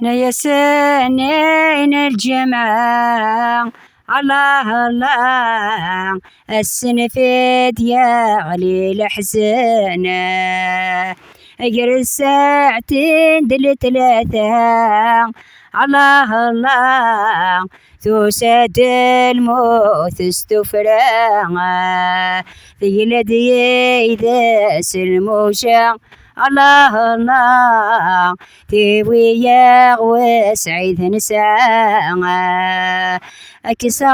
يا سنين الجمعة الله الله السنفيد يا غلي الحزنة اجر الساعتين دل ثلاثة الله الله توسد الموت استفرا ثقل إذا سلموشا الله الله تبوي يا وسعيد نساء أكسر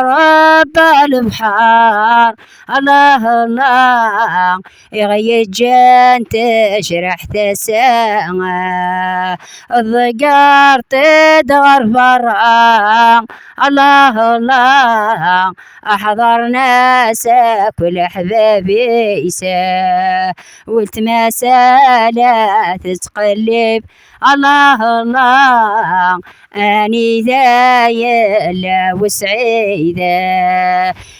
رب البحار الله الله يغير جان تشرح تساء الضقار تدغر فرع الله الله أحضر ناسك كل أحبابي والتماسة لا تتقلب الله الله أني ذا يلا وسعيدة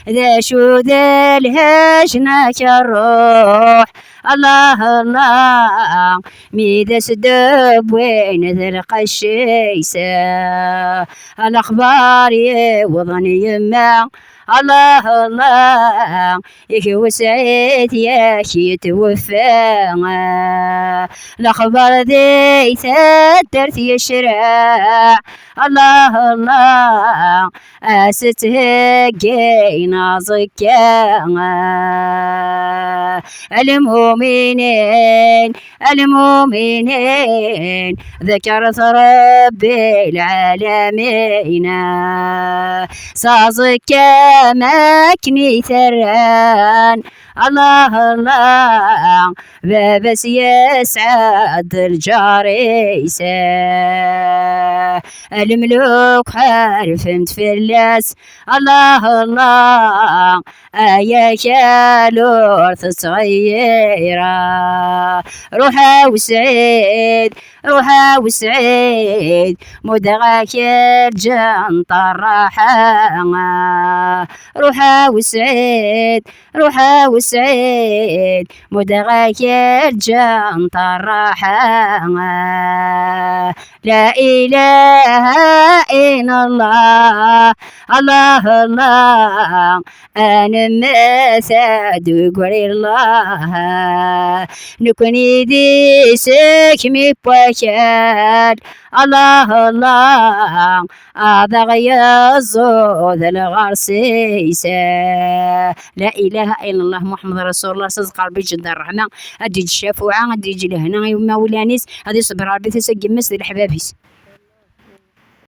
ذا شو ذا الهجنك الروح الله الله ميدا سدب وين ذا القشيسة الأخبار وظني يما الله الله يكي سعيد يا شي توفى الأخبار ذي ثدرت يشرع الله الله أستهجينا زكا المؤمنين المؤمنين ذكرت ربي العالمين صازك ماكني ثران الله الله بس يسعد الجاريسة الملوك حرف متفلس الله الله يا شالور صغيرة روحا وسعيد روحا وسعيد مدغاك الجنطة الراحة روحا وسعيد روحا وسعيد مدغاك الجنطة الراحة لا إله إلا الله الله الله أنا مساد وقول الله نكوني ذي سكمي بوشاد الله الله أضغي الزود الغرسيسة لا إله إلا الله محمد رسول الله صدق قلبي جد الرحمن أدي الشفوعة أدي لهنا يوم ولانيس هذه صبر ربي تسجل مثل الحبابيس.